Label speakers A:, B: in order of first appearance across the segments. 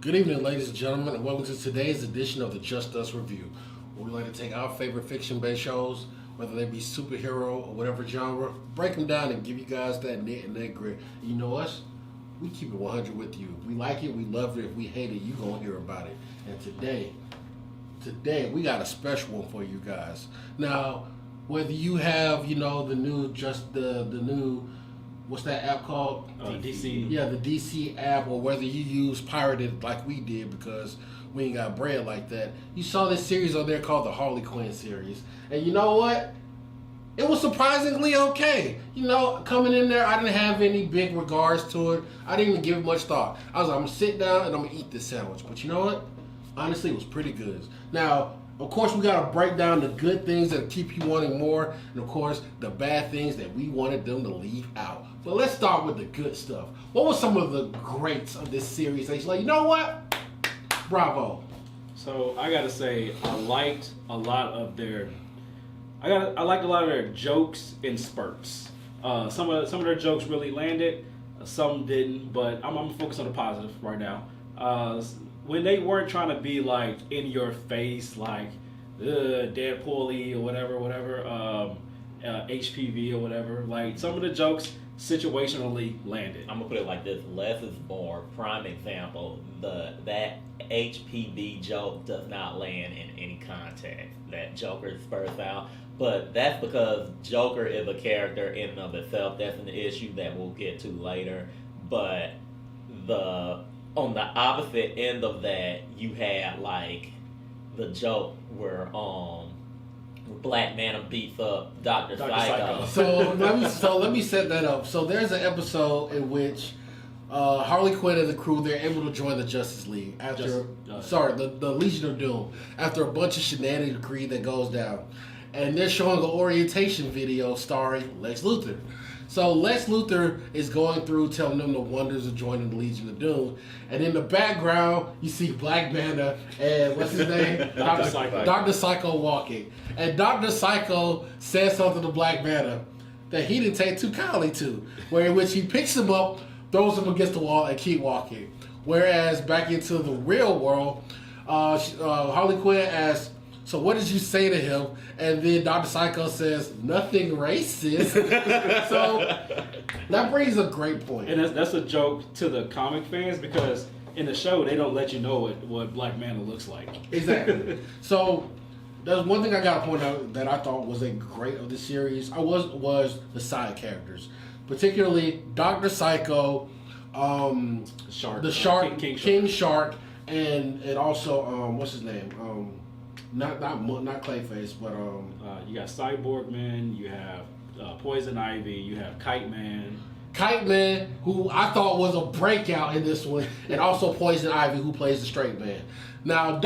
A: Good evening, ladies and gentlemen, and welcome to today's edition of the Just Us Review, where we like to take our favorite fiction-based shows, whether they be superhero or whatever genre, break them down and give you guys that net and that grit. You know us, we keep it 100 with you. If we like it, we love it. If we hate it, you gonna hear about it. And today we got a special one for you guys. Now, whether you have, the new what's that app called?
B: DC.
A: Yeah, the DC app, or whether you use pirated like we did because we ain't got bread like that. You saw this series on there called the Harley Quinn series. And you know what? It was surprisingly okay. Coming in there, I didn't have any big regards to it. I didn't even give it much thought. I was like, I'm going to sit down and I'm going to eat this sandwich. But you know what? Honestly, it was pretty good. Now, of course, we got to break down the good things that keep you wanting more, and of course, the bad things that we wanted them to leave out. But let's start with the good stuff. What were some of the greats of this series that you're like, you know what? Bravo.
B: So I gotta say, I liked a lot of their jokes in spurts. Some of their jokes really landed, some didn't. But I'm gonna focus on the positive right now. When they weren't trying to be like in your face, like Deadpool-y or whatever, HPV or whatever. Like some of the jokes situationally landed.
C: I'm gonna put it like this: less is more. Prime example: that HPV joke does not land in any context. That Joker spurs out, but that's because Joker is a character in and of itself. That's an issue that we'll get to later. But on the opposite end of that, you had like the joke where Black Manta beats up Dr. Psycho.
A: So let me set that up. So there's an episode in which Harley Quinn and the crew, they're able to join the Justice League after the Legion of Doom, after a bunch of shenanigans that goes down, and they're showing an orientation video starring Lex Luthor. So Lex Luthor is going through telling them the wonders of joining the Legion of Doom. And in the background, you see Black Manta and what's his name? Dr. Psycho walking. And Dr. Psycho says something to Black Manta that he didn't take too kindly to, in which he picks him up, throws him against the wall, and keep walking. Whereas back into the real world, Harley Quinn asks, so what did you say to him? And then Dr. Psycho says, nothing racist. So that brings a great point.
B: And that's a joke to the comic fans because in the show, they don't let you know what Black Manta looks like.
A: Exactly. So there's one thing I got to point out that I thought was a great of the series. Was the side characters. Particularly Dr. Psycho,
B: Shark,
A: the Shark,
B: King
A: Shark, and also, what's his name? Not Clayface, but
B: you got Cyborg Man, you have Poison Ivy, you have Kite Man.
A: Kite Man, who I thought was a breakout in this one, and also Poison Ivy, who plays the straight man. Now,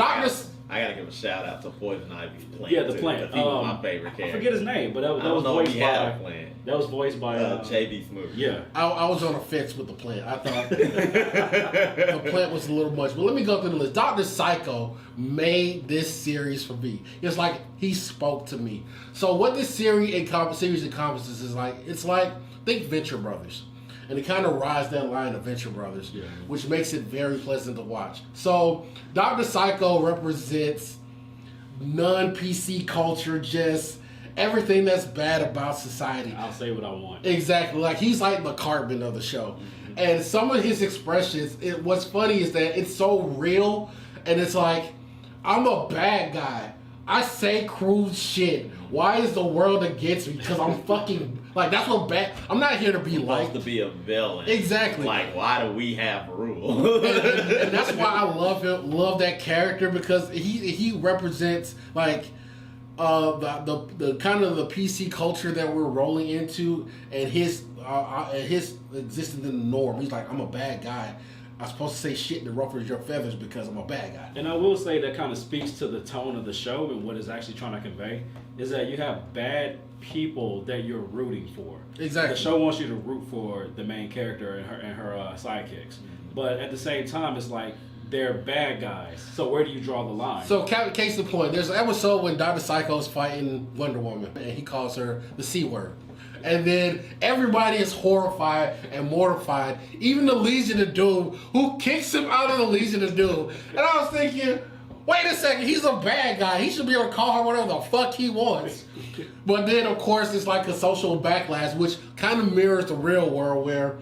C: I gotta give a shout out to Poison Ivy's plant.
B: Yeah, the plant.
C: He was my favorite character.
B: I forget his name, but that was voiced by
C: J.B. Smoot.
B: Yeah,
A: I was on a fence with the plant. I thought the plant was a little much. But let me go through the list. Dr. Psycho made this series for me. It's like he spoke to me. So what this series encompasses is think Venture Brothers. And it kind of rides that line of Venture Brothers, which makes it very pleasant to watch. So Dr. Psycho represents non-PC culture, just everything that's bad about society.
B: I'll say what I want.
A: Exactly. Like, he's like the Cartman of the show. Mm-hmm. And some of his expressions, what's funny is that it's so real, and it's like, I'm a bad guy. I say crude shit. Why is the world against me? Because I'm fucking... Like, that's what bad... I'm not here to be
C: supposed to be a villain.
A: Exactly.
C: Like, why do we have rules?
A: and that's why I love that character, because he represents, like, the kind of the PC culture that we're rolling into, and his existence in the norm. He's like, I'm a bad guy. I'm supposed to say shit that ruffles your feathers because I'm a bad guy.
B: And I will say that kind of speaks to the tone of the show and what it's actually trying to convey, is that you have bad people that you're rooting for.
A: Exactly.
B: The show wants you to root for the main character and her sidekicks. But at the same time, it's like, they're bad guys. So where do you draw the line?
A: So case in point, there's an episode when Dr. Psycho's fighting Wonder Woman, and he calls her the C word. And then everybody is horrified and mortified. Even the Legion of Doom, who kicks him out of the Legion of Doom. And I was thinking, wait a second, he's a bad guy. He should be able to call her whatever the fuck he wants. But then, of course, it's like a social backlash, which kind of mirrors the real world, where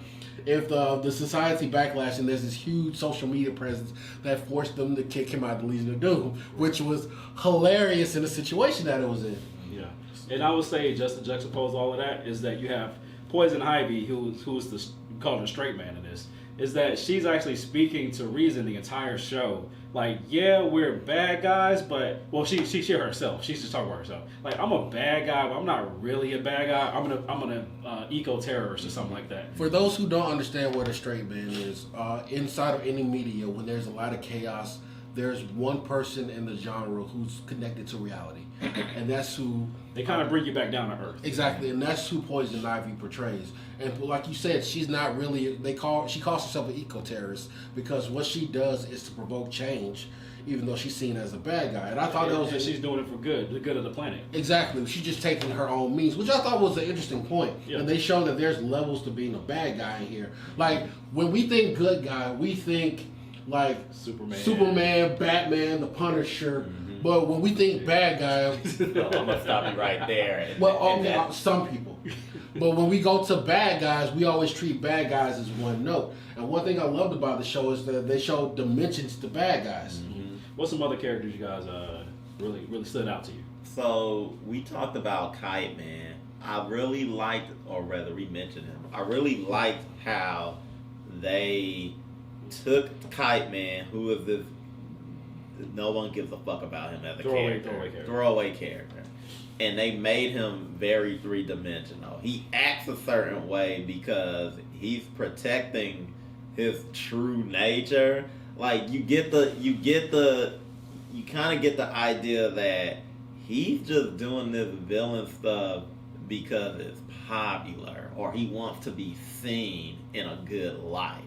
A: if the society backlash and there's this huge social media presence that forced them to kick him out of the Legion of Doom, which was hilarious in the situation that it was in.
B: Yeah, and I would say just to juxtapose all of that is that you have Poison Ivy, who's the called a straight man in this, is that she's actually speaking to reason the entire show. Like, yeah, we're bad guys, but she herself. She's just talking about herself. Like, I'm a bad guy, but I'm not really a bad guy. I'm an eco-terrorist or something like that.
A: For those who don't understand what a straight man is, inside of any media, when there's a lot of chaos, there's one person in the genre who's connected to reality, and that's who
B: they kind of bring you back down to earth.
A: Exactly, and that's who Poison Ivy portrays. And like you said, she's not really. She calls herself an eco-terrorist because what she does is to provoke change, even though she's seen as a bad guy. And I thought that was.
B: And she's doing it for good, the good of the planet.
A: Exactly, she's just taking her own means, which I thought was an interesting point.
B: Yeah.
A: And they show that there's levels to being a bad guy in here. Like when we think good guy, we think like Superman, Batman, the Punisher. Mm-hmm. But when we think bad guy,
C: so I'm gonna stop you right there.
A: Some people. But when we go to bad guys, we always treat bad guys as one note. And one thing I loved about the show is that they showed dimensions to bad guys.
B: Mm-hmm. What's some other characters you guys really stood out to you?
D: So we talked about Kite Man. I really liked, or rather, we mentioned him. I really liked how they took Kite Man, who is this. No one gives a fuck about him as a throwaway character. And they made him very three-dimensional. He acts a certain way because he's protecting his true nature. Like you kind of get the idea that he's just doing this villain stuff because it's popular or he wants to be seen in a good light.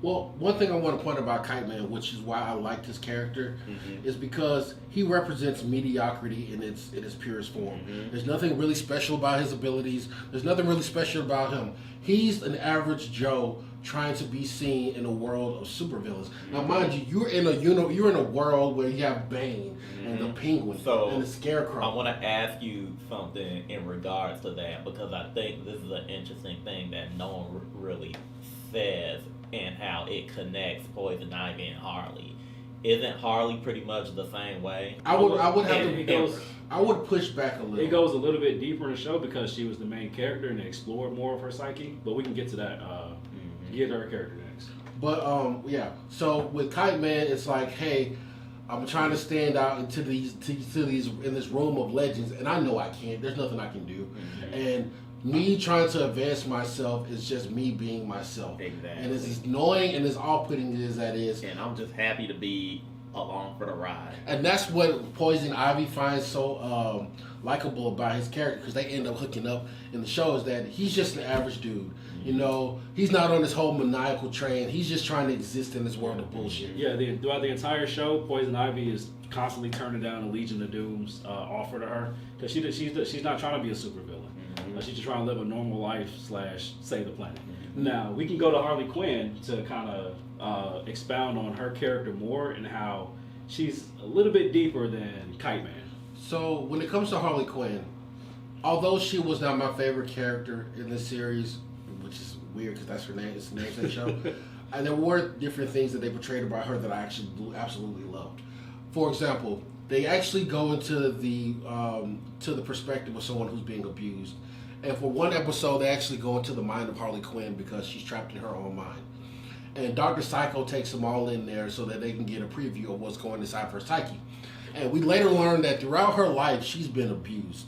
A: Well, one thing I want to point about Kite Man, which is why I liked his character, is because he represents mediocrity in its purest form. Mm-hmm. There's nothing really special about his abilities. There's nothing really special about him. He's an average Joe trying to be seen in a world of supervillains. Mm-hmm. Now, mind you, you're in a world where you have Bane and the Penguin and the Scarecrow.
C: I want to ask you something in regards to that because I think this is an interesting thing that no one really says. And how it connects Poison Ivy and Harley. Isn't Harley pretty much the same way?
A: I would push back a little.
B: It goes a little bit deeper in the show because she was the main character and they explored more of her psyche. But we can get to that. Get her character next.
A: But yeah. So with Kite Man, it's like, hey, I'm trying to stand out into these in this room of legends, and I know I can't. There's nothing I can do, and me trying to advance myself is just me being myself.
D: Exactly.
A: And as annoying and as off-putting as that is.
D: And I'm just happy to be along for the ride.
A: And that's what Poison Ivy finds so likable about his character, because they end up hooking up in the show, is that he's just an average dude. Mm-hmm. You know, he's not on this whole maniacal train. He's just trying to exist in this world of bullshit.
B: Yeah, throughout the entire show, Poison Ivy is constantly turning down the Legion of Doom's offer to her, because she's not trying to be a supervillain. She's just trying to live a normal life / save the planet. Mm-hmm. Now, we can go to Harley Quinn to kind of expound on her character more and how she's a little bit deeper than Kite Man.
A: So, when it comes to Harley Quinn, although she was not my favorite character in this series, which is weird because that's her name, it's the name of the show, and there were different things that they portrayed about her that I actually absolutely loved. For example, they actually go into the perspective of someone who's being abused. And for one episode, they actually go into the mind of Harley Quinn because she's trapped in her own mind. And Dr. Psycho takes them all in there so that they can get a preview of what's going inside her psyche. And we later learn that throughout her life, she's been abused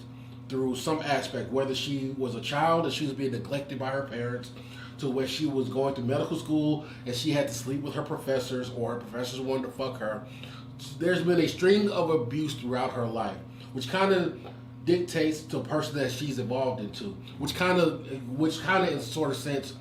A: through some aspect, whether she was a child and she was being neglected by her parents, to where she was going to medical school and she had to sleep with her professors, or her professors wanted to fuck her. There's been a string of abuse throughout her life, which kind of dictates to a person that she's evolved into, which kind of in sort of sense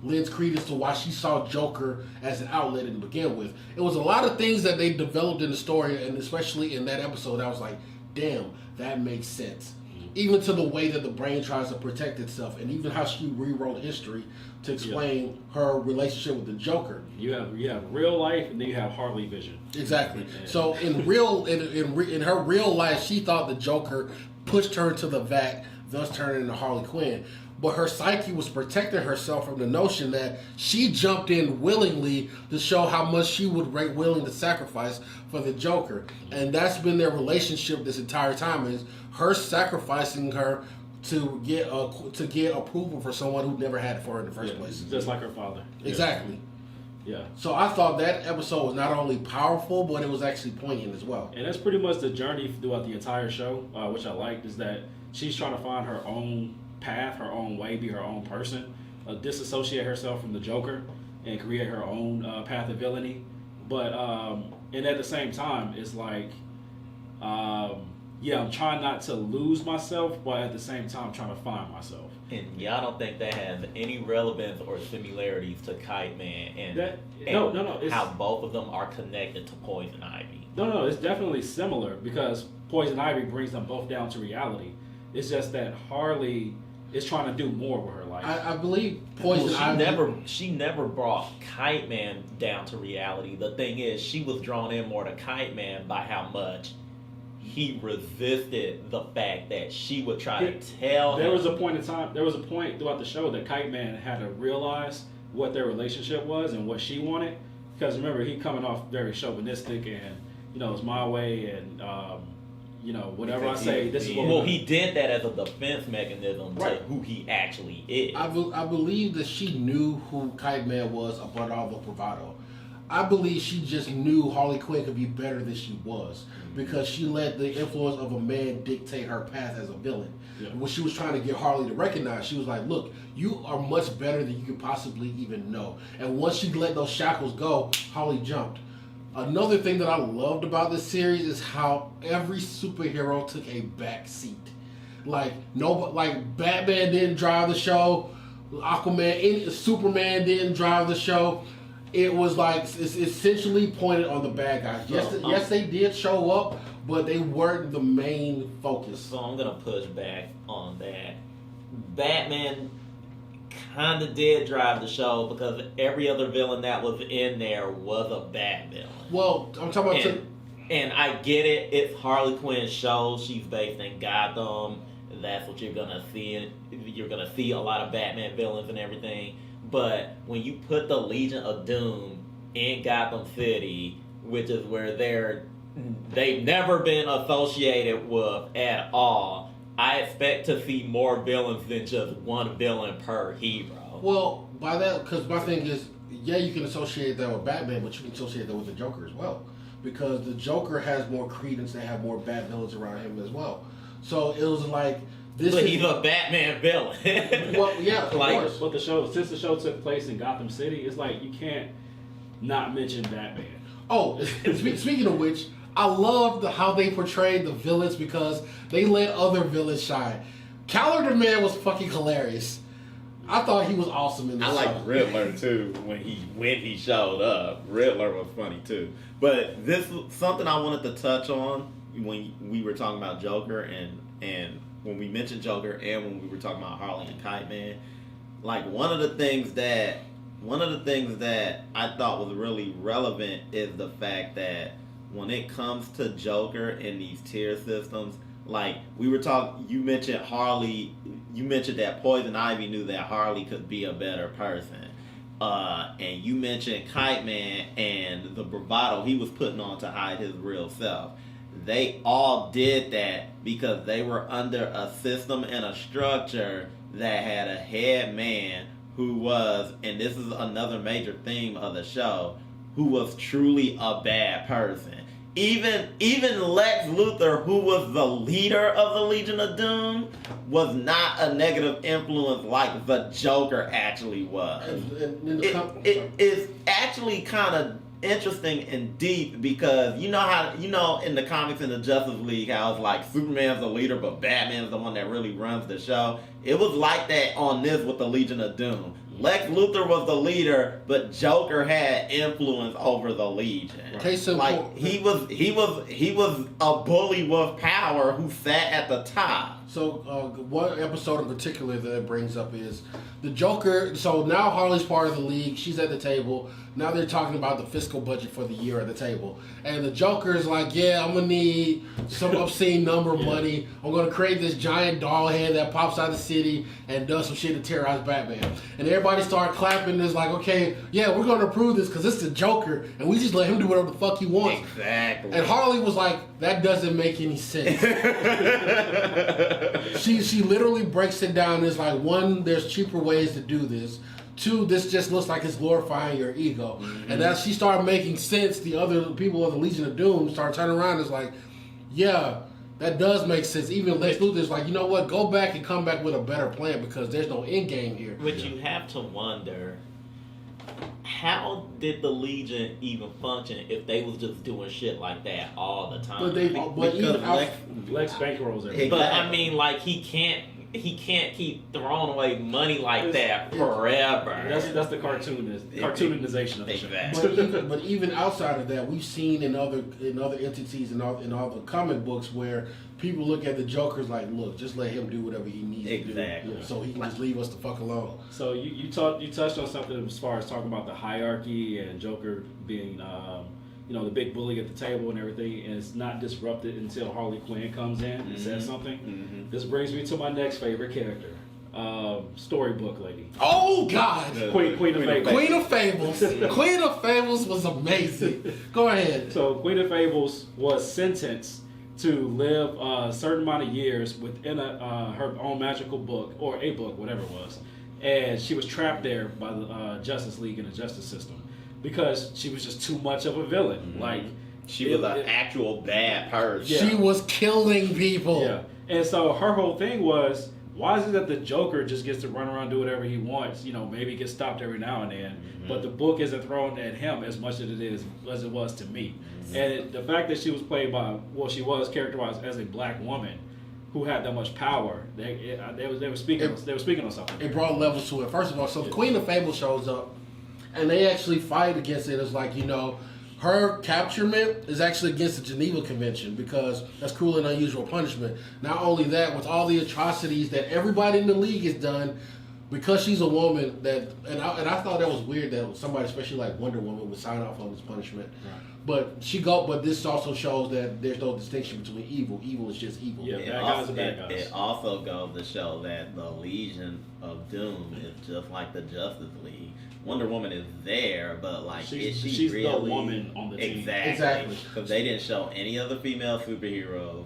A: lends credence to why she saw Joker as an outlet to begin with. It was a lot of things that they developed in the story, and especially in that episode, I was like, damn, that makes sense. even to the way that the brain tries to protect itself, and even how she rewrote history to explain her relationship with the Joker.
B: You have real life, and then you have Harley vision.
A: Exactly. So in her real life, she thought the Joker pushed her into the vat, thus turning into Harley Quinn. But her psyche was protecting herself from the notion that she jumped in willingly to show how much she would be willing to sacrifice for the Joker. And that's been their relationship this entire time, is her sacrificing her to get approval for someone who never had it for her in the first place.
B: Just like her father.
A: Exactly.
B: Yeah.
A: So I thought that episode was not only powerful, but it was actually poignant as well.
B: And that's pretty much the journey throughout the entire show, which I liked, is that she's trying to find her own path, her own way, be her own person, disassociate herself from the Joker, and create her own path of villainy. But and at the same time, it's like, I'm trying not to lose myself, but at the same time, trying to find myself.
C: And y'all don't think that has any relevance or similarities to Kite Man and
B: No.
C: How both of them are connected to Poison Ivy?
B: No, it's definitely similar because Poison Ivy brings them both down to reality. It's just that Harley is trying to do more with her life.
A: I believe Poison Ivy.
C: She never brought Kite Man down to reality. The thing is, she was drawn in more to Kite Man by how much he resisted the fact that she would try to tell him.
B: There was a point throughout the show that Kite Man had to realize what their relationship was and what she wanted. Because remember, he coming off very chauvinistic and, it's my way and, whatever I say, this is what...
C: Well, he did that as a defense mechanism
B: right.
C: to who he actually is.
A: I believe that she knew who Kite Man was about all the bravado. I believe she just knew Harley Quinn could be better than she was because she let the influence of a man dictate her path as a villain. Yeah. When she was trying to get Harley to recognize, she was like, look, you are much better than you could possibly even know. And once she let those shackles go, Harley jumped. Another thing that I loved about this series is how every superhero took a back seat. Like Batman didn't drive the show, Aquaman, Superman didn't drive the show. It was like it's essentially pointed on the bad guys. Yes, they did show up, but they weren't the main focus.
C: So I'm gonna push back on that. Batman kind of did drive the show because every other villain that was in there was a bad villain.
A: Well, I'm talking about...
C: And I get it. It's Harley Quinn's show. She's based in Gotham. That's what you're gonna see. You're gonna see a lot of Batman villains and everything. But when you put the Legion of Doom in Gotham City, which is where they've never been associated with at all, I expect to see more villains than just one villain per hero.
A: Well, by that, because my thing is, you can associate that with Batman, but you can associate that with the Joker as well. Because the Joker has more credence, they have more bad villains around him as well. So it was like...
C: But he's a Batman villain.
A: Well, yeah, of course.
B: But since the show took place in Gotham City, it's like you can't not mention Batman.
A: Oh, speaking of which, I loved how they portrayed the villains because they let other villains shine. Calendar Man was fucking hilarious. I thought he was awesome in this show.
D: I like Riddler too when he showed up. Riddler was funny too. But this is something I wanted to touch on when we were talking about Joker and when we mentioned Joker and when we were talking about Harley and Kite Man. Like one of the things that I thought was really relevant is the fact that when it comes to Joker and these tier systems, like we were talking, you mentioned Harley, you mentioned that Poison Ivy knew that Harley could be a better person. And you mentioned Kite Man and the bravado he was putting on to hide his real self. They all did that because they were under a system and a structure that had a head man who was, and this is another major theme of the show, who was truly a bad person. Even Lex Luthor, who was the leader of the Legion of Doom, was not a negative influence like the Joker actually was. It's actually kind of interesting and deep because you know in the comics in the Justice League how it's like Superman's the leader but Batman's the one that really runs the show. It was like that on this with the Legion of Doom. Lex Luthor was the leader, but Joker had influence over the Legion.
A: Right.
D: Like he was a bully with power who sat at the top.
A: one episode in particular that it brings up is the Joker. So now Harley's part of the league. She's at the table. Now they're talking about the fiscal budget for the year at the table. And the Joker is like, yeah, I'm going to need some obscene number of money. I'm going to create this giant doll head that pops out of the city and does some shit to terrorize Batman. And everybody started clapping. It's like, okay, yeah, we're going to approve this because it's the Joker. And we just let him do whatever the fuck he wants.
D: Exactly.
A: And Harley was like, that doesn't make any sense. She literally breaks it down. It's like, one, there's cheaper ways to do this. Two, this just looks like it's glorifying your ego. Mm-hmm. And as she started making sense, the other people of the Legion of Doom started turning around. It's like, yeah, that does make sense. Even Lex Luthor's like, you know what? Go back and come back with a better plan because there's no end game here.
C: But you have to wonder, how did the Legion even function if they was just doing shit like that all the time?
A: But even
B: Lex bankrolls everything.
C: But I mean, like he can't keep throwing away money like that forever.
B: That's the cartoonization of the show.
A: But even outside of that, we've seen in other entities and in all the comic books where people look at the Joker's like, look, just let him do whatever he needs to do, so he can just leave us the fuck alone.
B: So you touched on something as far as talking about the hierarchy and Joker being the big bully at the table and everything, and it's not disrupted until Harley Quinn comes in and says something. Mm-hmm. This brings me to my next favorite character, storybook lady.
A: Oh God,
B: Queen of Fables.
A: Queen of Fables. Queen of Fables was amazing. Go ahead.
B: So Queen of Fables was sentenced to live a certain amount of years within her own magical book, or a book, whatever it was, and she was trapped there by the Justice League and the justice system. Because she was just too much of a villain. Mm-hmm. Like
D: she was an actual bad person.
A: Yeah. She was killing people.
B: Yeah. And so her whole thing was, why is it that the Joker just gets to run around and do whatever he wants? Maybe gets stopped every now and then. Mm-hmm. But the book isn't thrown at him as much as it was to me. Mm-hmm. And the fact that she was she was characterized as a black woman who had that much power. They were speaking on something.
A: It brought levels to it. First of all, so the Queen of Fables shows up. And they actually fight against it. It's like, her capturement is actually against the Geneva Convention because that's cruel and unusual punishment. Not only that, with all the atrocities that everybody in the league has done, because she's a woman, and I thought that was weird that somebody, especially like Wonder Woman, would sign off on this punishment. Right. But this also shows that there's no distinction between evil. Evil is just evil.
B: Yeah, bad guys are bad guys.
D: It also goes to show that the Legion of Doom is just like the Justice League. Wonder Woman is there, but she's really
B: the woman on the team?
A: Exactly.
D: Because they didn't show any other female superheroes.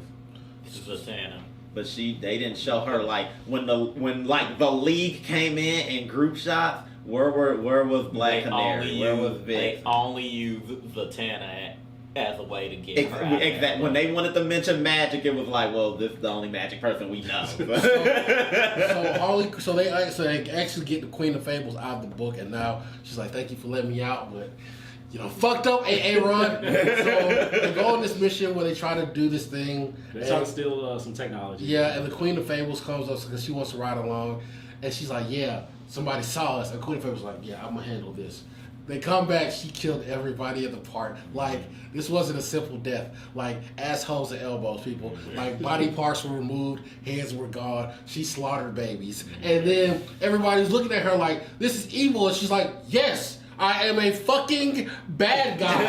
C: Zatanna.
D: But they didn't show her when the League came in group shots. Where was Black Canary? Where was Vic?
C: They only used Zatanna as a way to get her out.
D: Exactly. When they wanted to mention magic, it was like, well, this is the only magic person we know.
A: So they actually get the Queen of Fables out of the book, and now she's like, thank you for letting me out, but fucked up, Aaron. So they go on this mission where they try to do this thing.
B: They try to steal some technology.
A: Yeah, and the Queen of Fables comes up because she wants to ride along, and she's like, yeah, somebody saw us. And Queen of Fables is like, yeah, I'm gonna handle this. They come back, she killed everybody at the park. Like, this wasn't a simple death. Like, assholes and elbows, people. Like, body parts were removed, heads were gone. She slaughtered babies. And then everybody's looking at her like, this is evil. And she's like, yes, I am a fucking bad guy.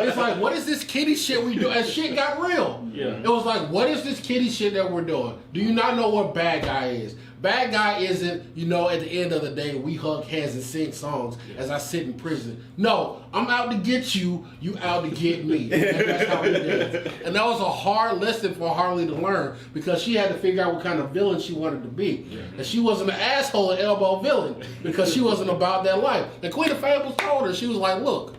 A: It's like, what is this kiddie shit we do? And shit got real.
B: Yeah.
A: It was like, what is this kiddie shit that we're doing? Do you not know what bad guy is? Bad guy isn't, at the end of the day, we hug hands and sing songs as I sit in prison. No, I'm out to get you, you out to get me. And that's how it is. And that was a hard lesson for Harley to learn because she had to figure out what kind of villain she wanted to be. Yeah. And she wasn't an asshole and elbow villain because she wasn't about that life. And Queen of Fables told her, she was like, look,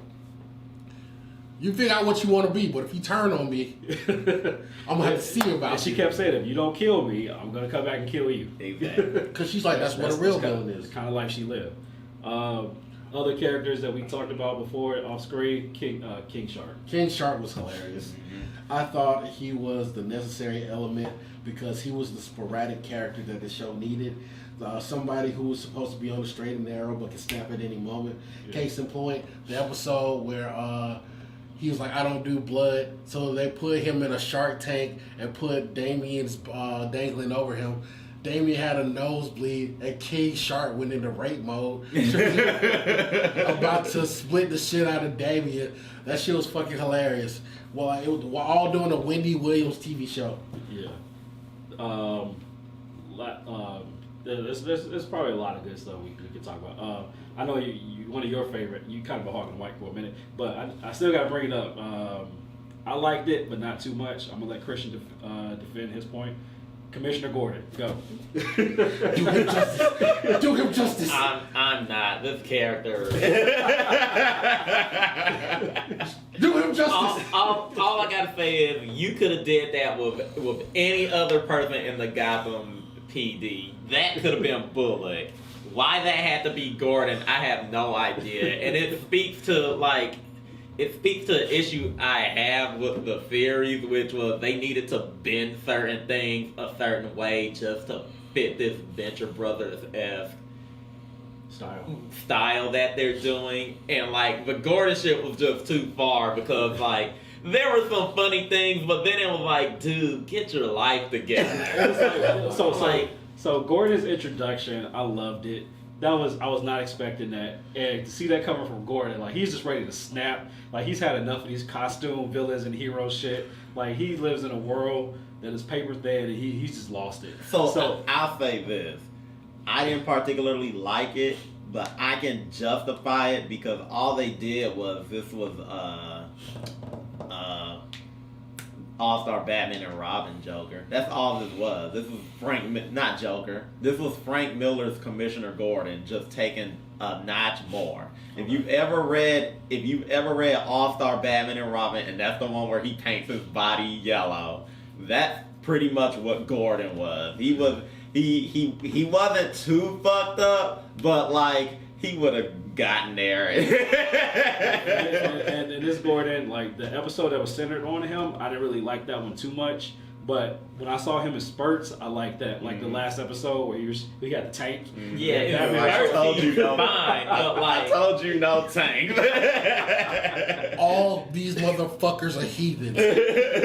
A: you figure out what you want to be, but if you turn on me, I'm going to have to see about
B: it. She kept saying, if you don't kill me, I'm going to come back and kill you.
D: Exactly.
A: Because she's like, that's what a real villain is.
B: It's kind of like she lived. Other characters that we talked about before off screen, King Shark.
A: King Shark was hilarious. Mm-hmm. I thought he was the necessary element because he was the sporadic character that the show needed. Somebody who was supposed to be on the straight and narrow but can snap at any moment. Yeah. Case in point, the episode where he was like, I don't do blood. So they put him in a shark tank and put Damien's dangling over him. Damien had a nosebleed, and King Shark went into rape mode. About to split the shit out of Damien. That shit was fucking hilarious. Well, it was all doing a Wendy Williams TV show.
B: Yeah. There's probably a lot of good stuff we could talk about. I know you one of your favorite. You kind of a hog and white for a minute, but I still got to bring it up. I liked it, but not too much. I'm gonna let Christian defend his point. Commissioner Gordon, go.
A: Do him justice. Do him justice.
C: I'm not this character.
A: Do him justice.
C: All I gotta say is you could have did that with any other person in the Gotham PD. That could have been Bullock. Why that had to be Gordon, I have no idea. And it speaks to the issue I have with the theories, which was they needed to bend certain things a certain way just to fit this Venture Brothers-esque style that they're doing. And like the Gordon shit was just too far because like there were some funny things, but then it was like, dude, get your life together.
B: So Gordon's introduction, I loved it. I was not expecting that, and to see that coming from Gordon, like he's just ready to snap. Like he's had enough of these costume villains and hero shit. Like he lives in a world that is paper thin, and he's just lost it.
D: So I'll say this: I didn't particularly like it, but I can justify it because all they did was this was All-Star Batman and Robin Joker. That's all this was. This was not Joker. This was Frank Miller's Commissioner Gordon just taking a notch more. If you've ever read All-Star Batman and Robin, and that's the one where he paints his body yellow, that's pretty much what Gordon was. He wasn't too fucked up, but like he would have gotten there.
B: and this Gordon, like the episode that was centered on him, I didn't really like that one too much. But when I saw him in spurts, I liked that. Like the last episode where he got the tank.
C: Yeah,
D: I told you no.
C: Fine, but like
D: I told you no tank.
A: All these motherfuckers are heathens.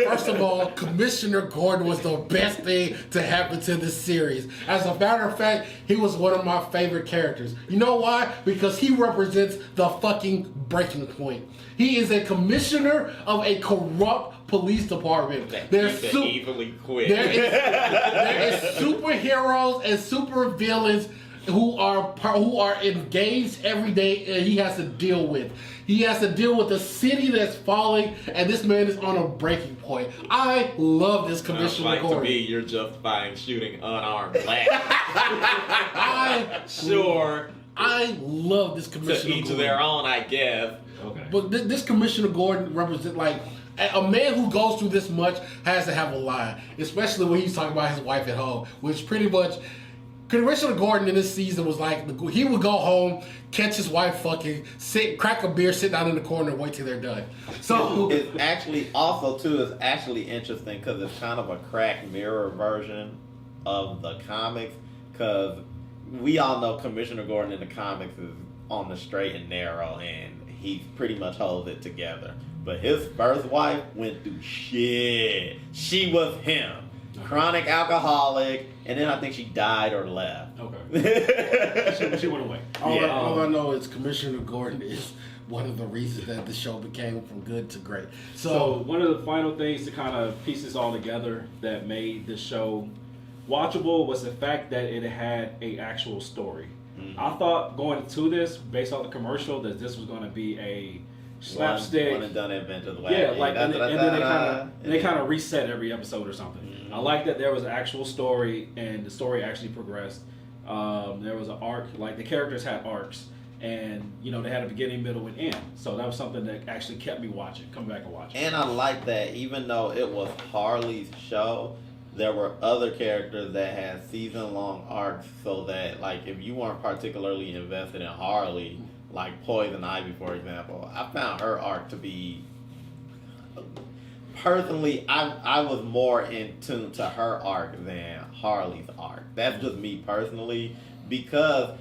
A: First of all, Commissioner Gordon was the best thing to happen to this series. As a matter of fact, he was one of my favorite characters. You know why? Because he represents the fucking breaking point. He is a commissioner of a corrupt police department.
C: There is
A: superheroes and super villains who are engaged every day, and he has to deal with. He has to deal with a city that's falling, and this man is on a breaking point. I love this Commissioner Gordon.
C: To me, you're justifying shooting unarmed black.
A: I love this Commissioner
C: to each
A: Gordon.
C: of their own, I guess.
B: Okay.
A: But this Commissioner Gordon represents, like, a man who goes through this much has to have a line, especially when he's talking about his wife at home, which pretty much Commissioner Gordon in this season was like, he would go home, catch his wife fucking, crack a beer, sit down in the corner and wait till they're done. So
D: it's actually also too is actually interesting because it's kind of a crack mirror version of the comics, because we all know Commissioner Gordon in the comics is on the straight and narrow and he pretty much holds it together. But his first wife went through shit. She was him. Chronic alcoholic, and then I think she died or left.
B: Okay. she went away.
A: All I know is Commissioner Gordon is one of the reasons that the show became from good to great.
B: So one of the final things to kind of piece this all together that made the show watchable was the fact that it had a actual story. Mm-hmm. I thought going to this, based on the commercial, that this was going to be a slapstick,
D: one and done adventure.
B: Yeah, like and then they kind of reset every episode or something. Mm-hmm. I like that there was an actual story and the story actually progressed. There was an arc, like the characters had arcs, and you know they had a beginning, middle, and end. So that was something that actually kept me watching, come back and watch.
D: And I like that even though it was Harley's show, there were other characters that had season-long arcs, so that like if you weren't particularly invested in Harley, like Poison Ivy, for example, I found her arc to be, personally, I was more in tune to her arc than Harley's arc. That's just me personally, because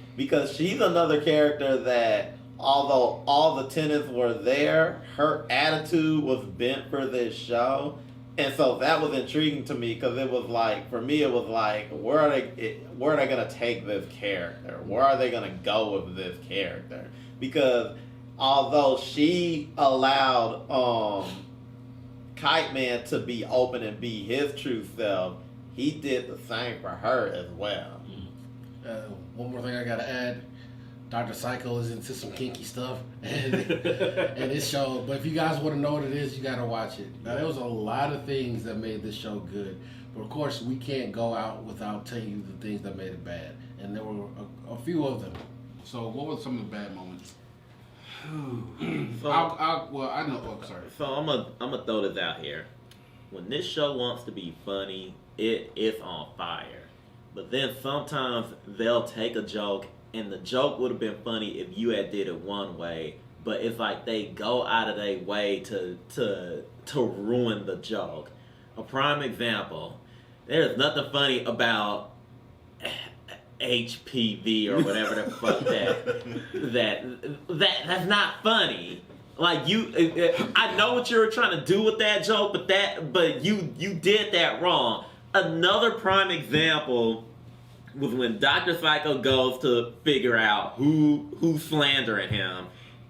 D: she's another character that although all the tenets were there, her attitude was bent for this show. And so that was intriguing to me because it was like, for me, it was like, where are they going to take this character? Where are they going to go with this character? Because although she allowed Kite Man to be open and be his true self, he did the same for her as well.
A: One more thing I gotta add. Dr. Psycho is into some kinky stuff and this show. But if you guys want to know what it is, you gotta watch it. Now, there was a lot of things that made this show good, but of course we can't go out without telling you the things that made it bad, and there were a few of them. So, what were some of the bad moments?
D: So,
A: I know. Oh, sorry.
D: So I'm gonna throw this out here. When this show wants to be funny, it's on fire. But then sometimes they'll take a joke, and the joke would have been funny if you had did it one way. But it's like they go out of their way to ruin the joke. A prime example: there's nothing funny about HPV or whatever the fuck that's not funny. Like I know what you were trying to do with that joke, but you did that wrong. Another prime example was when Dr. Psycho goes to figure out who's slandering him,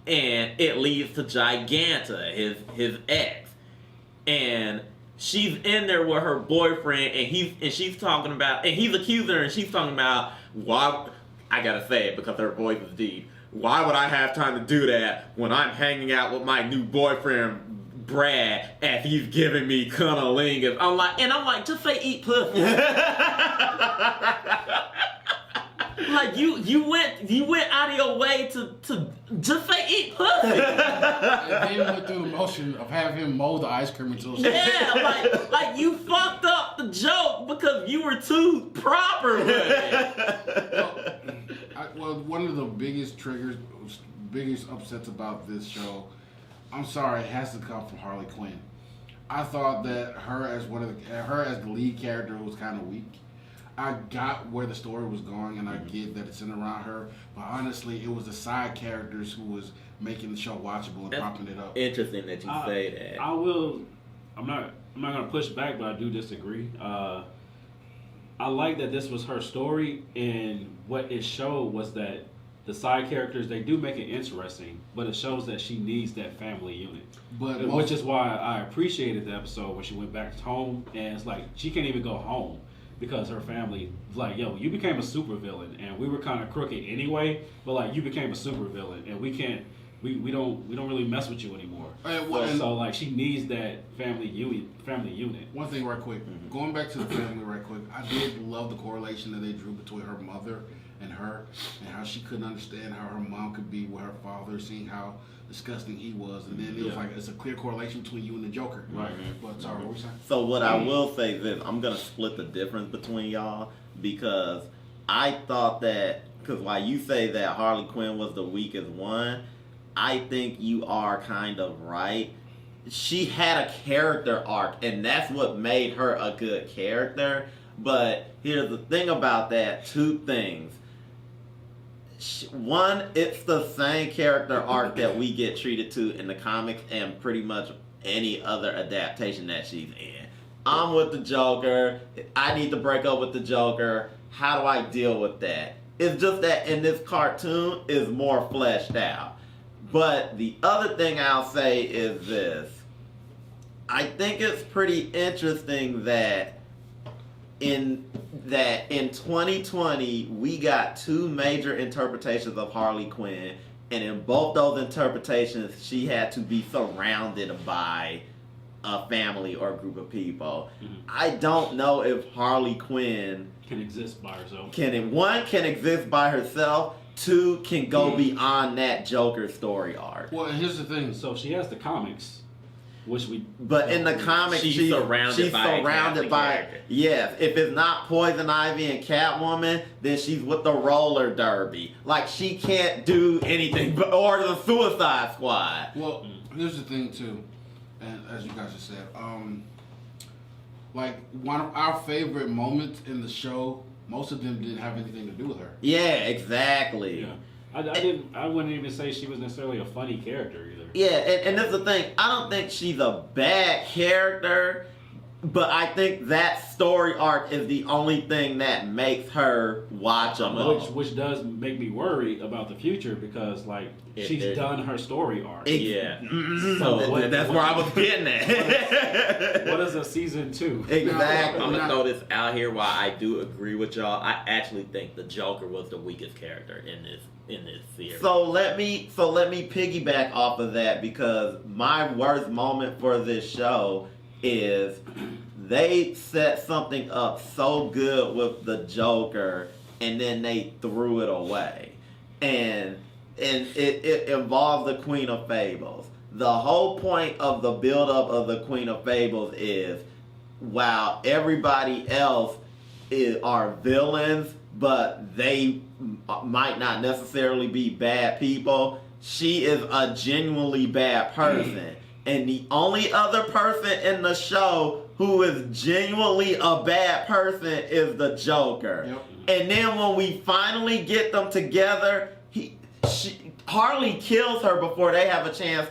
D: and it leads to Giganta, his ex, and she's in there with her boyfriend, and she's talking about, and he's accusing her, and she's talking about, why, I gotta say it because her voice is deep, why would I have time to do that when I'm hanging out with my new boyfriend Brad as he's giving me cunnilingus? I'm like, just say eat pussy. Like you went out of your way to just say eat pussy.
A: And then went through the motion of having him mold the ice cream until
D: Yeah, like you fucked up the joke because you were too proper with it.
A: Well, one of the biggest upsets about this show, I'm sorry, it has to come from Harley Quinn. I thought that her as the lead character was kind of weak. I got where the story was going, and I get that it's in around her, but honestly, it was the side characters who was making the show watchable and propping it up.
D: Interesting that you say that.
B: I'm not gonna push back, but I do disagree. I like that this was her story, and what it showed was that the side characters, they do make it interesting, but it shows that she needs that family unit. Which is why I appreciated the episode when she went back home, and it's like she can't even go home because her family was like, yo, you became a supervillain, and we were kind of crooked anyway, but like you became a supervillain, and we don't really mess with you anymore. So like she needs that family unit.
A: One thing right quick, going back to the family right quick, I did love the correlation that they drew between her mother and her, and how she couldn't understand how her mom could be with her father, seeing how disgusting he was, and then it was like it's a clear correlation between you and the Joker.
B: Right.
A: But sorry, what were you saying?
D: So what I will say is this: I'm gonna split the difference between y'all, because I thought that, because while you say that Harley Quinn was the weakest one, I think you are kind of right. She had a character arc, and that's what made her a good character. But here's the thing about that: two things. One, it's the same character arc that we get treated to in the comics and pretty much any other adaptation that she's in. I'm with the Joker. I need to break up with the Joker. How do I deal with that? It's just that in this cartoon is more fleshed out. But the other thing I'll say is this. I think it's pretty interesting that in 2020 we got two major interpretations of Harley Quinn, and in both those interpretations she had to be surrounded by a family or a group of people. I don't know if Harley Quinn
B: Can exist by herself.
D: Can exist by herself. Two, can go beyond that Joker story arc.
A: Well, here's the thing.
B: So she has the comics, which we.
D: But in the comics, she's surrounded by yes. If it's not Poison Ivy and Catwoman, then she's with the roller derby. Like she can't do anything, or the Suicide Squad.
A: Well, here's the thing too, and as you guys just said, like one of our favorite moments in the show, most of them didn't have anything to do with her.
D: Yeah, exactly.
B: Yeah. I wouldn't even say she was necessarily a funny character either.
D: Yeah, and that's the thing. I don't think she's a bad character, but I think that story arc is the only thing that makes her watchable.
B: Which does make me worry about the future because she's done her story arc.
C: Yeah.
D: So that's where I was getting at.
B: What is a season 2?
D: Exactly.
C: I'm gonna throw this out here. While I do agree with y'all, I actually think the Joker was the weakest character in this series.
D: So let me piggyback off of that because my worst moment for this show is they set something up so good with the Joker and then they threw it away. And it involved the Queen of Fables. The whole point of the build-up of the Queen of Fables is while everybody else are villains, but they might not necessarily be bad people, she is a genuinely bad person. And the only other person in the show who is genuinely a bad person is the Joker.
A: Yep.
D: And then when we finally get them together, Harley kills her before they have a chance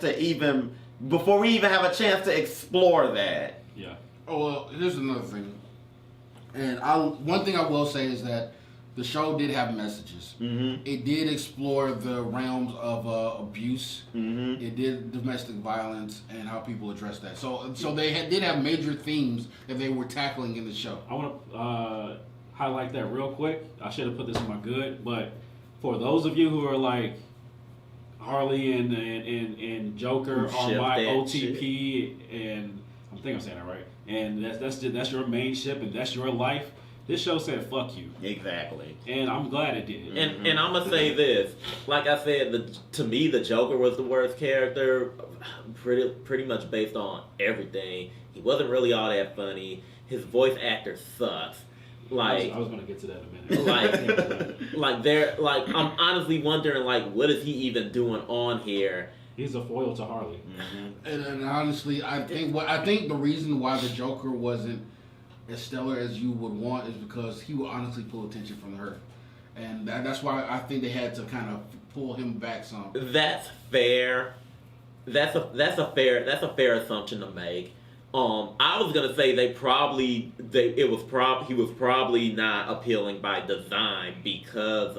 D: before we even have a chance to explore that.
B: Yeah.
A: Oh well, here's another thing. And one thing I will say is that the show did have messages.
D: Mm-hmm.
A: It did explore the realms of abuse.
D: Mm-hmm.
A: It did domestic violence and how people address that. So they did have major themes that they were tackling in the show.
B: I want to highlight that real quick. I should have put this in my good, but for those of you who are like Harley and Joker are my OTP, and I think I'm saying that right. And that's your main ship and that's your life. This show said "fuck you."
D: Exactly.
B: And I'm glad it did.
C: And I'm gonna say this, like I said, to me the Joker was the worst character, pretty much based on everything. He wasn't really all that funny. His voice actor sucks.
B: I was gonna get to that in a minute.
C: I'm honestly wondering what is he even doing on here?
B: He's a foil to Harley.
A: Mm-hmm. And honestly, I think the reason why the Joker wasn't as stellar as you would want is because he would honestly pull attention from her, and that's why I think they had to kind of pull him back some.
C: That's fair. That's a fair assumption to make. I was gonna say he was probably not appealing by design because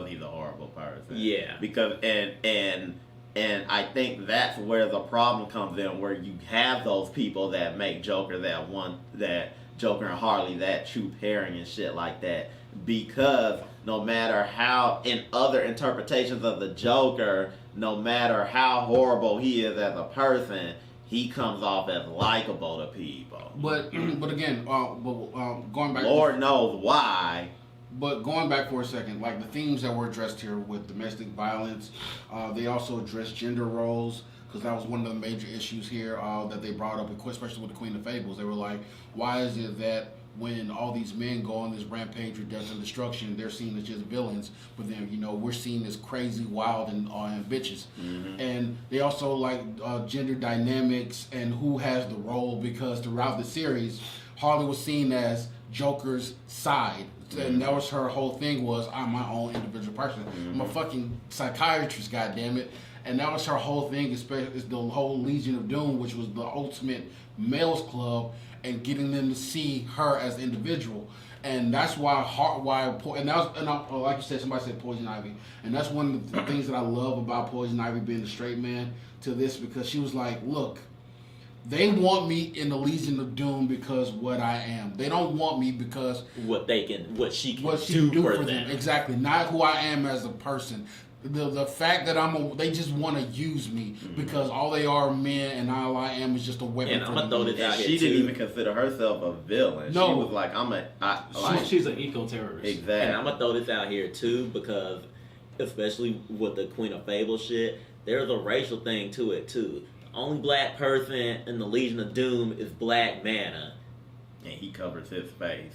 D: he's a horrible person.
C: Yeah.
D: Because and I think that's where the problem comes in, where you have those people that make Joker that Joker and Harley that true pairing and shit like that. Because no matter how, in other interpretations of the Joker, no matter how horrible he is as a person, he comes off as likable to people.
A: But again, going back.
D: Lord knows why.
A: But going back for a second, like the themes that were addressed here with domestic violence, they also addressed gender roles, because that was one of the major issues here that they brought up, especially with the Queen of Fables. They were like, why is it that when all these men go on this rampage of death and destruction, they're seen as just villains, but then we're seen as crazy, wild, and bitches.
D: Mm-hmm.
A: And they also like gender dynamics and who has the role, because throughout the series, Harley was seen as Joker's side. And that was her whole thing, was I'm my own individual person. I'm a fucking psychiatrist, goddammit. And that was her whole thing, especially the whole Legion of Doom, which was the ultimate males club, and getting them to see her as an individual. And that's why like you said, somebody said Poison Ivy. And that's one of the things that I love about Poison Ivy being the straight man to this, because she was like, look, they want me in the Legion of Doom because what I am. They don't want me because
C: what she can
A: do
C: for
A: them.
C: them.
A: Exactly. Not who I am as a person. The fact that they just want to use me because all they are men, and all I am is just a weapon.
C: And I'm gonna throw this out here
D: She
C: too.
D: didn't even consider herself a villain.
A: No.
D: She was like,
B: She's an eco-terrorist.
D: Exactly.
C: And I'm gonna throw this out here too, because especially with the Queen of Fable shit, there's a racial thing to it too. The only black person in the Legion of Doom is Black Mana,
D: and he covers his face.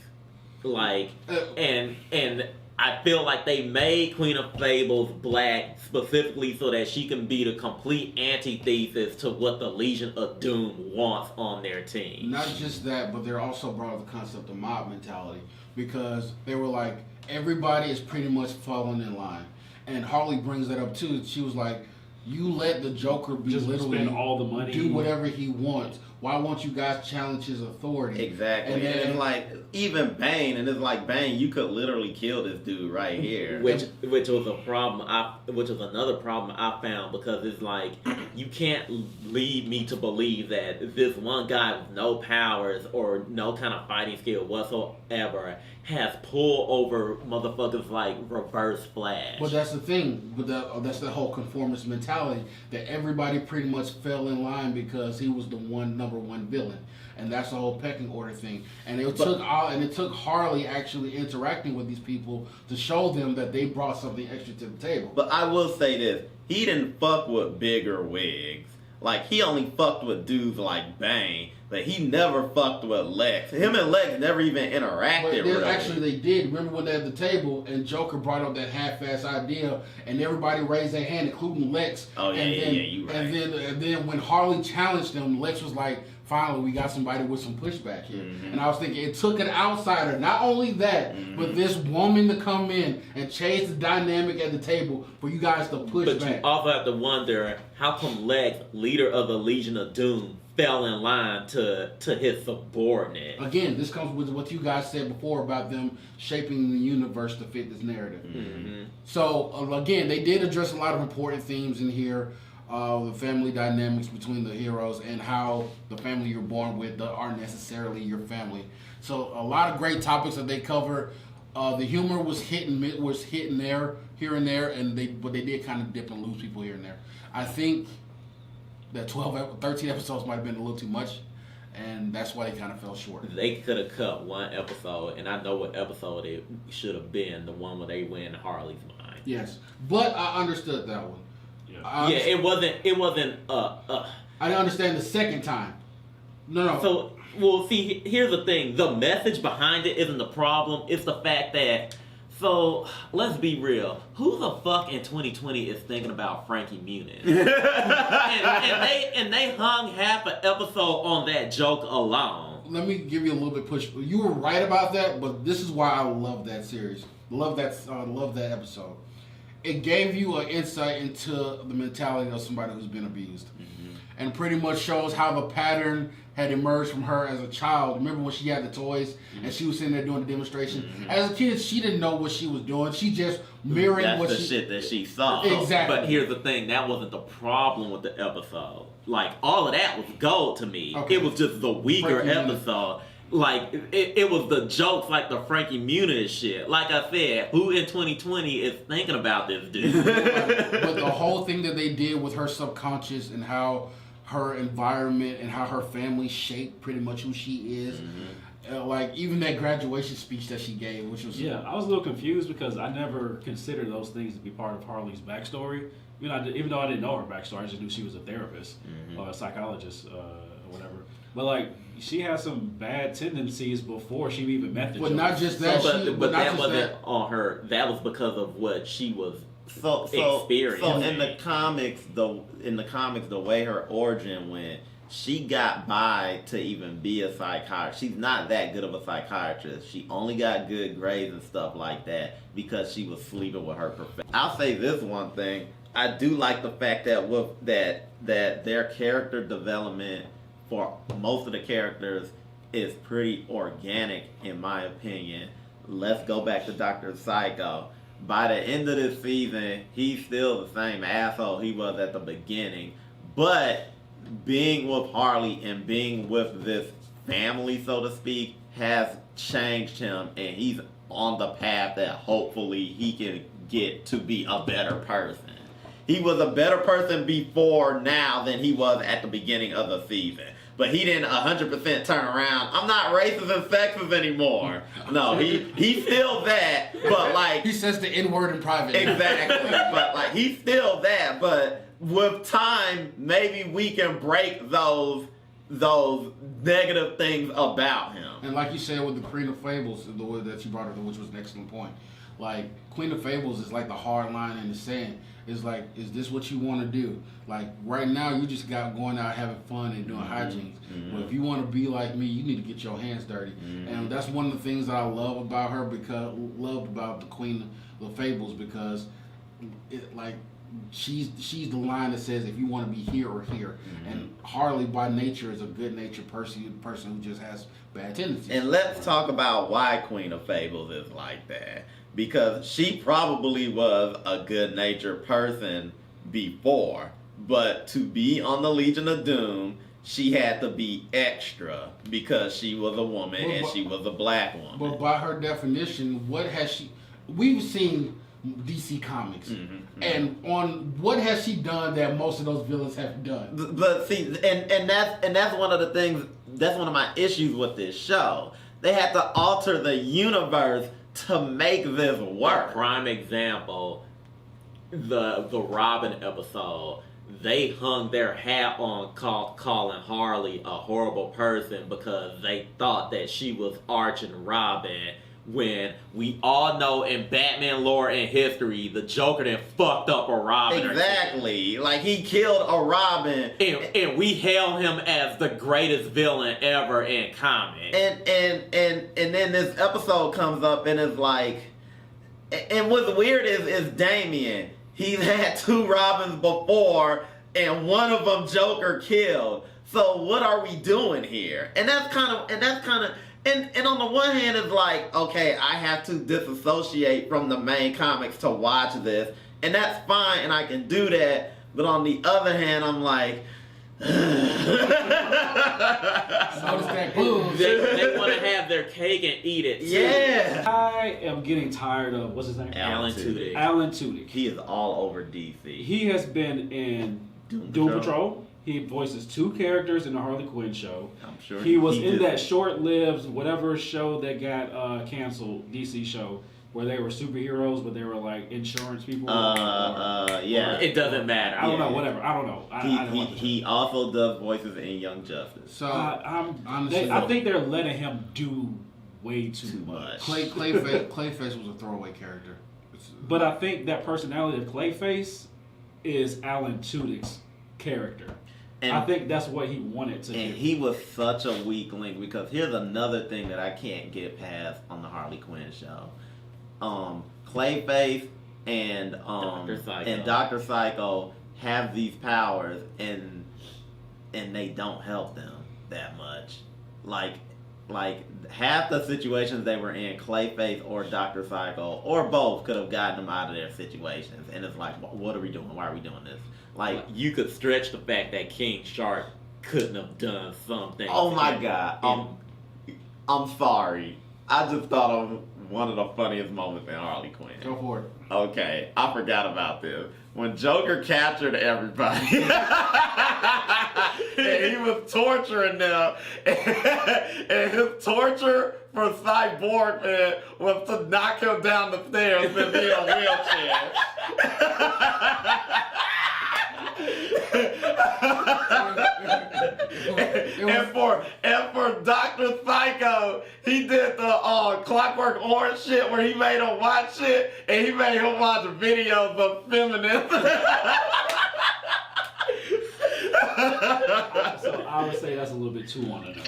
C: And I feel like they made Queen of Fables black specifically so that she can be the complete antithesis to what the Legion of Doom wants on their team.
A: Not just that, but they're also brought up the concept of mob mentality, because they were like, everybody is pretty much falling in line. And Harley brings that up too. She was like, you let the Joker be
B: Just
A: literally
B: spend all the money,
A: do whatever he wants. Why won't you guys challenge his authority?
D: Exactly. And it's like, even Bane, and it's like, Bane, you could literally kill this dude right here.
C: Which was a problem. Which was another problem I found, because it's like, you can't lead me to believe that this one guy with no powers or no kind of fighting skill whatsoever has pull over motherfuckers like Reverse Flash.
A: But that's the thing. But that's the whole conformist mentality that everybody pretty much fell in line because he was the number one villain, and that's the whole pecking order thing. And it took Harley actually interacting with these people to show them that they brought something extra to the table.
D: But I will say this: he didn't fuck with bigger wigs. Like, he only fucked with dudes like Bane, but he never fucked with Lex. Him and Lex never even interacted, really.
A: Actually, they did. Remember when they're at the table and Joker brought up that half-ass idea, and everybody raised their hand, including Lex.
D: Oh, yeah, you right.
A: And then when Harley challenged them, Lex was like, finally, we got somebody with some pushback here. Mm-hmm. And I was thinking, it took an outsider, not only that, but this woman to come in and change the dynamic at the table for you guys to push back.
C: But you also have to wonder, how come Lex, leader of the Legion of Doom, fell in line to his subordinate?
A: Again, this comes with what you guys said before about them shaping the universe to fit this narrative.
C: Mm-hmm.
A: So, again, they did address a lot of important themes in here. The family dynamics between the heroes and how the family you're born with aren't necessarily your family. So a lot of great topics that they cover. The humor was hitting there, here and there, but they did kind of dip and lose people here and there. I think that 13 episodes might have been a little too much, and that's why they kind of fell short.
C: They could have cut one episode, and I know what episode it should have been, the one where they win Harley's mind.
A: Yes, but I understood that one.
C: It wasn't.
A: I didn't understand the second time. No.
C: So, well, see, here's the thing. The message behind it isn't the problem. It's the fact that. So, let's be real. Who the fuck in 2020 is thinking about Frankie Muniz? and they hung half an episode on that joke alone.
A: Let me give you a little bit push. You were right about that, but this is why I love that series. Love that episode. It gave you an insight into the mentality of somebody who's been abused. Mm-hmm. And pretty much shows how the pattern had emerged from her as a child. Remember when she had the toys and she was sitting there doing the demonstration? Mm-hmm. As a kid, she didn't know what she was doing. She just mirrored
D: shit that she saw.
A: Exactly.
C: But here's the thing. That wasn't the problem with the episode. Like, all of that was gold to me. Okay. It was just the weaker episode. Like, it was the jokes, like the Frankie Muniz shit. Like I said, who in 2020 is thinking about this dude?
A: But the whole thing that they did with her subconscious and how her environment and how her family shaped pretty much who she is. Mm-hmm. Like, even that graduation speech that she gave, which was...
B: Yeah, I was a little confused because I never considered those things to be part of Harley's backstory. Even though I didn't know her backstory, I just knew she was a therapist, or a psychologist, or whatever. But, like, she had some bad tendencies before she even met the
A: But
B: Joker.
A: Not just that.
C: But that wasn't on her. That was because of what she was experiencing.
D: So in the comics, the way her origin went, she got by to even be a psychiatrist. She's not that good of a psychiatrist. She only got good grades and stuff like that because she was sleeping with her professor. I'll say this one thing. I do like the fact that their character development for most of the characters is pretty organic, in my opinion. Let's go back to Dr. Psycho. By the end of this season, he's still the same asshole he was at the beginning. But being with Harley and being with this family, so to speak, has changed him, and he's on the path that hopefully he can get to be a better person. He was a better person before now than he was at the beginning of the season. But he didn't 100% turn around. I'm not racist and sexist anymore. No, he's still that, but like...
A: He says the N-word in private.
D: Exactly. But like, he's still that, but with time, maybe we can break those negative things about him.
A: And like you said with the Queen of Fables, the way that you brought up, which was an excellent point. Like, Queen of Fables is like the hard line in the sand. It's like, is this what you want to do? Like, right now, you just got going out having fun and doing hijinks. But if you want to be like me, you need to get your hands dirty. And that's one of the things that I love about her, loved about the Queen of Fables, because she's the line that says if you want to be here or here. And Harley by nature is a good natured person who just has bad tendencies.
D: And let's talk about why Queen of Fables is like that. Because she probably was a good natured person before, but to be on the Legion of Doom, she had to be extra because she was a woman and she was a black woman.
A: But by her definition, what has she? We've seen DC Comics, and on what has she done that most of those villains have done?
D: But see, and that's one of the things. That's one of my issues with this show. They had to alter the universe to make this work.
C: Prime example, the Robin episode. They hung their hat on calling Harley a horrible person because they thought that she was arching Robin, when we all know in Batman lore and history, the Joker then fucked up a Robin.
D: Exactly. Like, he killed a Robin.
C: And we hail him as the greatest villain ever in comics.
D: And then this episode comes up and it's like, and what's weird is Damian. He's had 2 Robins before, and one of them Joker killed. So what are we doing here? And that's kind of, and on the one hand, it's like, okay, I have to disassociate from the main comics to watch this, and that's fine, and I can do that. But on the other hand, I'm like,
C: they want to have their cake and eat it too.
D: Yeah.
B: I am getting tired of, what's his name?
C: Alan Tudyk.
B: Alan Tudyk.
D: He is all over DC.
B: He has been in Doom Patrol. He voices 2 characters in the Harley Quinn show.
D: I'm sure
B: he was in that short-lived whatever show that got canceled, DC show, where they were superheroes, but they were like insurance people.
D: Yeah.
C: It doesn't matter.
B: I don't know. Whatever. I don't know.
D: He also does voices in Young Justice.
A: So
B: honestly, I think they're letting him do way too much.
A: Clayface was a throwaway character.
B: But I think that personality of Clayface is Alan Tudyk's character. And I think that's what he wanted to do.
D: And he was such a weak link, because here's another thing that I can't get past on the Harley Quinn show. Clayface and Dr. Psycho have these powers, and they don't help them that much. Like half the situations they were in, Clayface or Dr. Psycho or both could have gotten them out of their situations. And it's like, what are we doing? Why are we doing this? Like,
C: you could stretch the fact that King Shark couldn't have done something.
D: Oh my God. I'm sorry. I just thought of one of the funniest moments in Harley Quinn.
A: Go for it.
D: Okay, I forgot about this. When Joker captured everybody, and he was torturing them, and his torture for Cyborg, man, was to knock him down the stairs and be in a wheelchair. and for Dr. Psycho, he did the Clockwork Orange shit where he made him watch shit, and he made him watch videos of feminists.
B: So I would say that's a little bit too on the nose.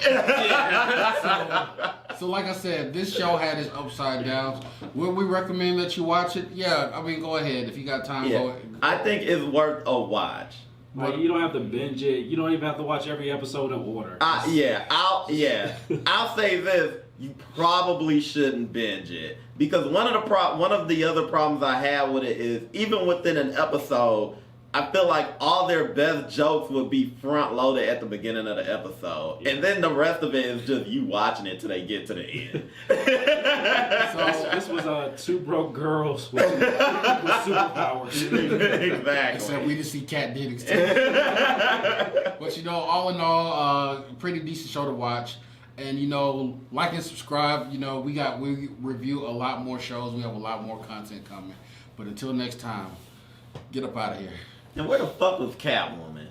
A: So like I said, this show had its upside downs. Would we recommend that you watch it? Yeah, I mean, go ahead. If you got time, go ahead.
D: I think it's worth a watch.
B: Like, you don't have to binge it. You don't even have to watch every episode in order.
D: I'll say this: you probably shouldn't binge it, because one of the other problems I have with it is, even within an episode, I feel like all their best jokes would be front loaded at the beginning of the episode, and then the rest of it is just you watching it till they get to the end.
A: So
B: this was 2 broke girls with superpowers.
D: Exactly.
A: Except we didn't see Cat Dennings too. But all in all, pretty decent show to watch. And like and subscribe. We review a lot more shows. We have a lot more content coming. But until next time, get up out of here.
D: And where the fuck was Catwoman?